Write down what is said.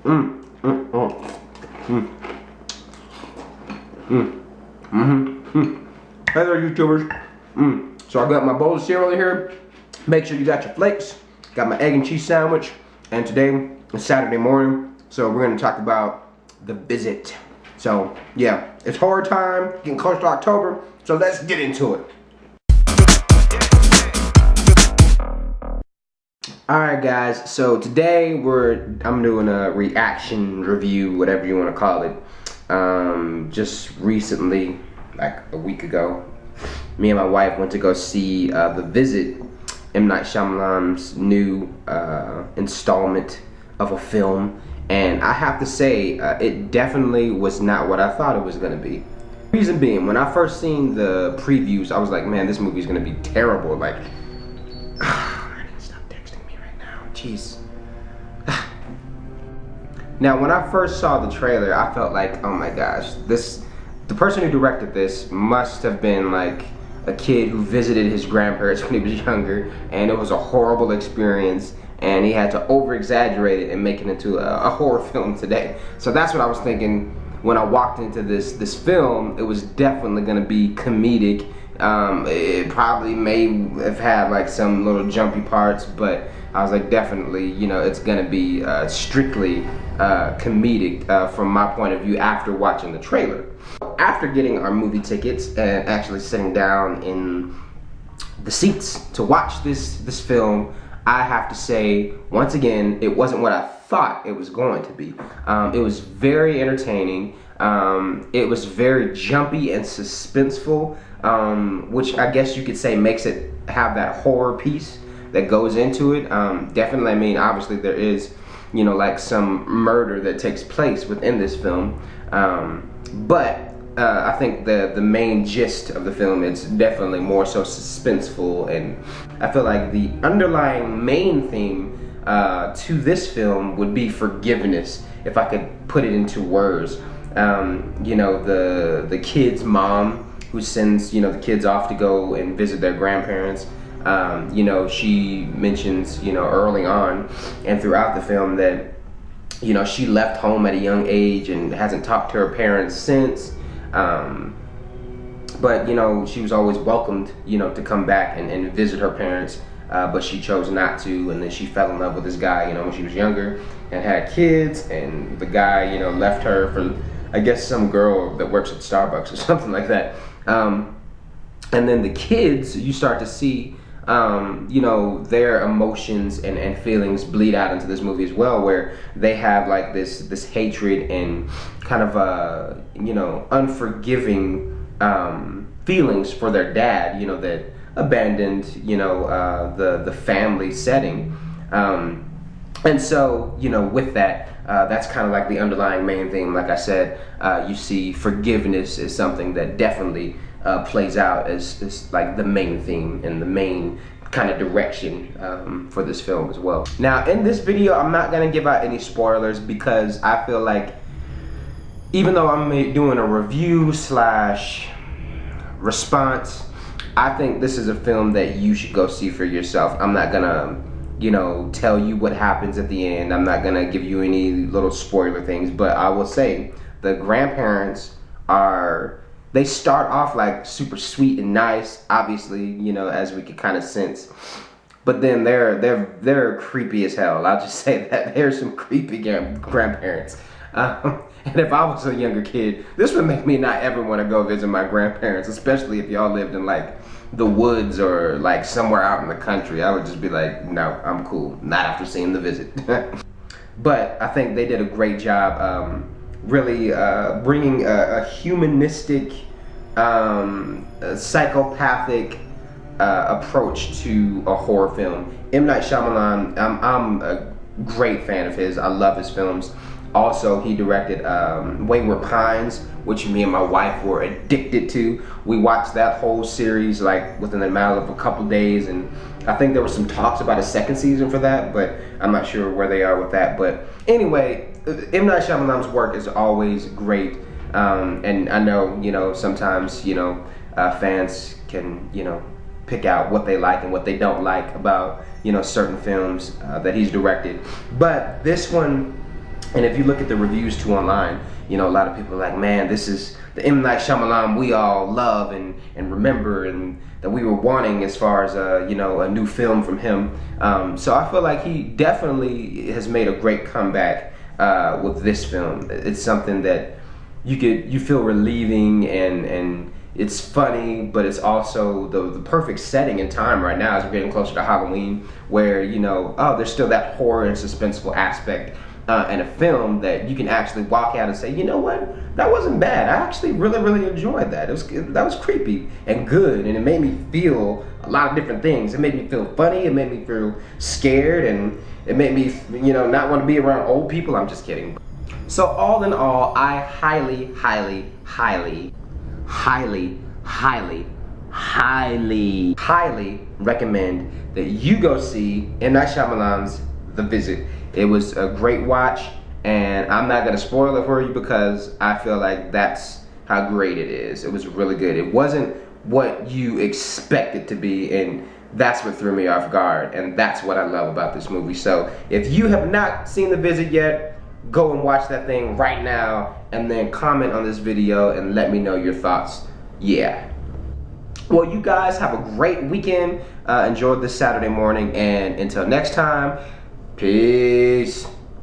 Mm, mm, mm, mm, mm, mm. Hey there, YouTubers. So I got my bowl of cereal in here. Make sure you got your flakes. Got my egg and cheese sandwich. And today is Saturday morning, so we're gonna talk about The Visit. So yeah, it's horror time, getting close to October, so let's get into it. Alright guys, so today I'm doing a reaction review, whatever you want to call it. Just recently, like a week ago, me and my wife went to go see The Visit, M. Night Shyamalan's new installment of a film, and I have to say, it definitely was not what I thought it was going to be. Reason being, when I first seen the previews, I was like, man, this movie's going to be terrible. Like, I need to stop texting me right now. Jeez. Now, when I first saw the trailer, I felt like, oh my gosh, the person who directed this must have been like a kid who visited his grandparents when he was younger, and it was a horrible experience, and he had to over-exaggerate it and make it into a horror film today. So that's what I was thinking when I walked into this film. It was definitely going to be comedic. It probably may have had like some little jumpy parts, but I was like, definitely, you know, it's going to be strictly comedic from my point of view after watching the trailer. After getting our movie tickets and actually sitting down in the seats to watch this film, I have to say, once again, it wasn't what I thought it was going to be. It was very entertaining. It was very jumpy and suspenseful, which I guess you could say makes it have that horror piece that goes into it. Definitely, I mean, obviously there is, you know, like some murder that takes place within this film, but I think the main gist of the film is definitely more so suspenseful, and I feel like the underlying main theme to this film would be forgiveness, if I could put it into words. You know, the kid's mom who sends, you know, the kids off to go and visit their grandparents. You know, she mentions, you know, early on and throughout the film that, you know, she left home at a young age and hasn't talked to her parents since. But, you know, she was always welcomed, you know, to come back and visit her parents, but she chose not to, and then she fell in love with this guy, you know, when she was younger, and had kids, and the guy, you know, left her for, I guess, some girl that works at Starbucks or something like that. And then the kids, you start to see, you know, their emotions and feelings bleed out into this movie as well, where they have like this hatred and kind of you know, unforgiving feelings for their dad, you know, that abandoned, you know, the family setting, and so, you know, with that, that's kind of like the underlying main theme. Like I said, you see forgiveness is something that definitely plays out as like the main theme and the main kind of direction for this film as well. Now, in this video, I'm not gonna give out any spoilers because I feel like, even though I'm doing a review slash response, I think this is a film that you should go see for yourself. I'm not gonna, you know, tell you what happens at the end. I'm not gonna give you any little spoiler things, but I will say the grandparents they start off like super sweet and nice, obviously, you know, as we could kind of sense. But then they're creepy as hell. I'll just say that there's some creepy grandparents. And if I was a younger kid, this would make me not ever want to go visit my grandparents, especially if y'all lived in like the woods or like somewhere out in the country. I would just be like, no, I'm cool. Not after seeing The Visit. But I think they did a great job really bringing a humanistic, psychopathic approach to a horror film. M. Night Shyamalan, I'm a great fan of his. I love his films. Also, he directed Wayward Pines, which me and my wife were addicted to. We watched that whole series like within a matter of a couple days, and I think there were some talks about a second season for that, but I'm not sure where they are with that. But anyway, M. Night Shyamalan's work is always great, and I know, you know, sometimes, you know, fans can, you know, pick out what they like and what they don't like about, you know, certain films that he's directed. But this one, And if you look at the reviews too online, you know, a lot of people are like, man, this is the M. Night Shyamalan we all love and remember and that we were wanting as far as, you know, a new film from him. So I feel like he definitely has made a great comeback with this film. It's something that you feel relieving and it's funny, but it's also the perfect setting and time right now as we're getting closer to Halloween, where, you know, there's still that horror and suspenseful aspect in a film that you can actually walk out and say, you know what, that wasn't bad. I actually really enjoyed that. That was creepy and good, and it made me feel a lot of different things. It made me feel funny, it made me feel scared, and it made me, you know, not want to be around old people. I'm just kidding. So all in all, I highly recommend that you go see M. Night Shyamalan's The Visit. It was a great watch, and I'm not gonna spoil it for you because I feel like that's how great it is. It was really good. It wasn't what you expect it to be, and that's what threw me off guard, and that's what I love about this movie. So if you have not seen The Visit yet, go and watch that thing right now, and then comment on this video and let me know your thoughts. Yeah. Well, you guys have a great weekend. Enjoy this Saturday morning, and until next time, peace.